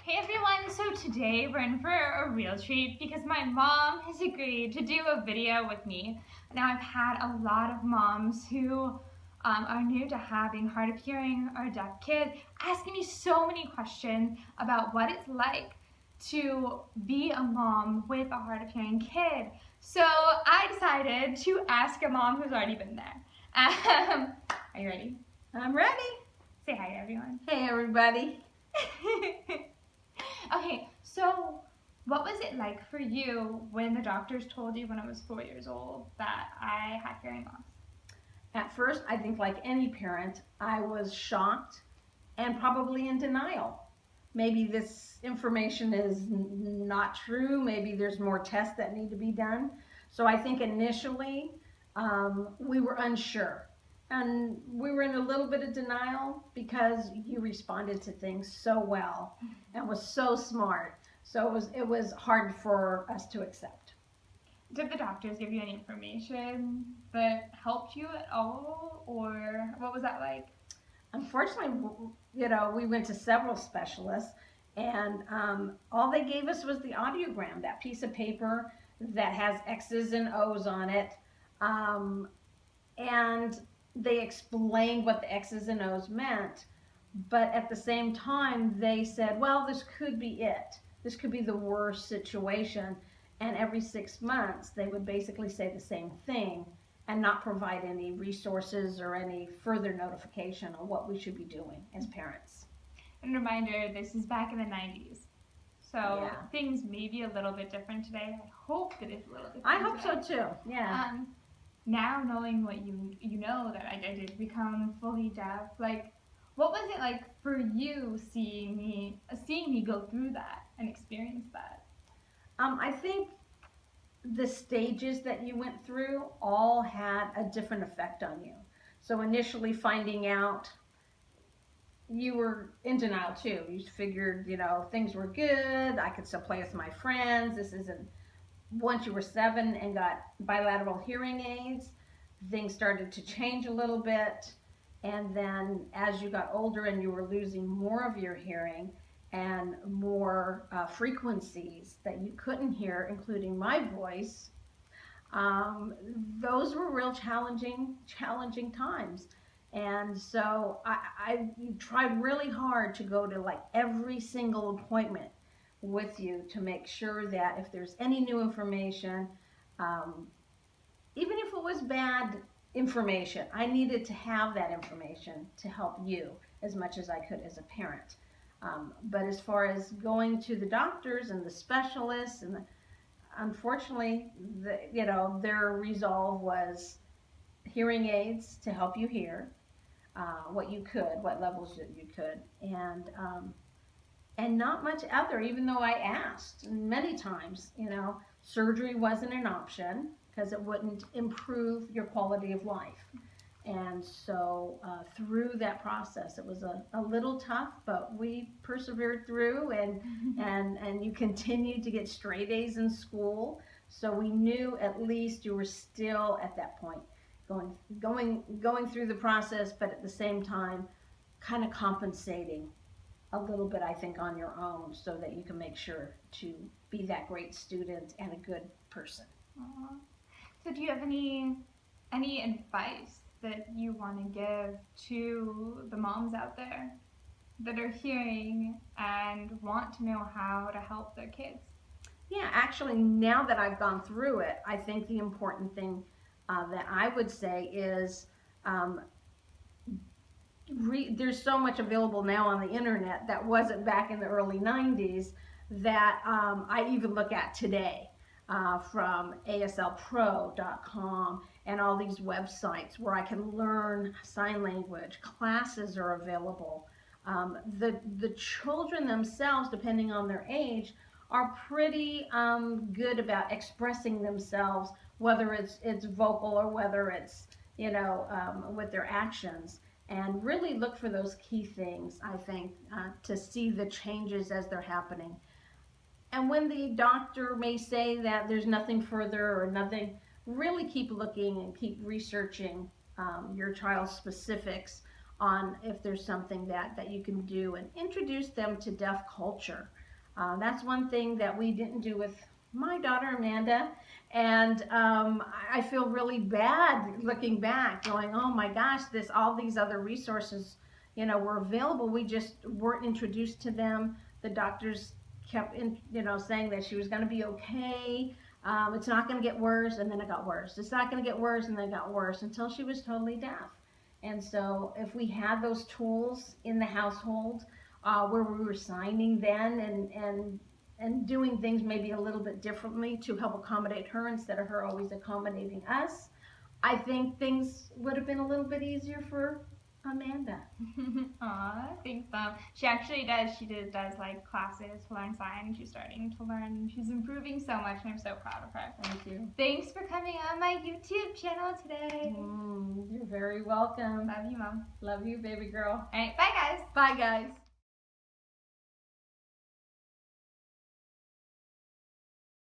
Hey everyone, so today we're in for a real treat because my mom has agreed to do a video with me. Now I've had a lot of moms who are new to having hard of hearing or deaf kids asking me so many questions about what it's like to be a mom with a hard of hearing kid. So I decided to ask a mom who's already been there. Are you ready? I'm ready. Say hi everyone. Hey everybody. Okay, so what was it like for you when the doctors told you when I was 4 years old that I had hearing loss? At first, I think like any parent, I was shocked and probably in denial. Maybe this information is not true. Maybe there's more tests that need to be done. So I think initially we were unsure. And we were in a little bit of denial because you responded to things so well and was so smart. So it was hard for us to accept. Did the doctors give you any information that helped you at all, or what was that like? Unfortunately, we went to several specialists, and all they gave us was the audiogram, that piece of paper that has X's and O's on it. And they explained what the X's and O's meant, but at the same time, they said, well, this could be it. This could be the worst situation. And every 6 months, they would basically say the same thing and not provide any resources or any further notification on what we should be doing as parents. And reminder, this is back in the 90s. So yeah. Things may be a little bit different today. I hope that it's a little different. I hope so too, yeah. Now knowing what you know, that I did become fully deaf, like, what was it like for you seeing me go through that and experience that? I think the stages that you went through all had a different effect on you. So initially finding out, you were in denial too. You figured, things were good. I could still play with my friends. Once you were 7 and got bilateral hearing aids, things started to change a little bit. And then as you got older and you were losing more of your hearing and more frequencies that you couldn't hear, including my voice, those were real challenging times. And so I tried really hard to go to like every single appointment with you to make sure that if there's any new information, even if it was bad information, I needed to have that information to help you as much as I could as a parent. But as far as going to the doctors and the specialists, unfortunately, their resolve was hearing aids to help you hear what you could, what levels that you could, and not much other, even though I asked many times. Surgery wasn't an option because it wouldn't improve your quality of life. And so through that process, it was a little tough, but we persevered through, and you continued to get straight A's in school. So we knew at least you were still at that point going through the process, but at the same time kind of compensating a little bit, I think, on your own, so that you can make sure to be that great student and a good person. Aww. So do you have any advice that you want to give to the moms out there that are hearing and want to know how to help their kids? Yeah, actually, now that I've gone through it, I think the important thing that I would say is there's so much available now on the internet that wasn't back in the early 90s that I even look at today, from aslpro.com and all these websites where I can learn sign language. Classes are available. The children themselves, depending on their age, are pretty good about expressing themselves, whether it's vocal or whether it's with their actions. And really look for those key things, I think, to see the changes as they're happening. And when the doctor may say that there's nothing further or nothing, really keep looking and keep researching your child's specifics on if there's something that you can do, and introduce them to deaf culture. That's one thing that we didn't do with my daughter Amanda, and I feel really bad looking back, going, oh my gosh, all these other resources, were available. We just weren't introduced to them. The doctors kept saying that she was going to be okay. It's not going to get worse, and then it got worse. It's not going to get worse, and then it got worse, until she was totally deaf. And so if we had those tools in the household, where we were signing then, and doing things maybe a little bit differently to help accommodate her instead of her always accommodating us, I think things would have been a little bit easier for Amanda. Aw, thanks, Mom. She actually does. She does like classes to learn sign. She's starting to learn. She's improving so much, and I'm so proud of her. Thank you. Thanks for coming on my YouTube channel today. You're very welcome. Love you, Mom. Love you, baby girl. All right, bye, guys. Bye, guys.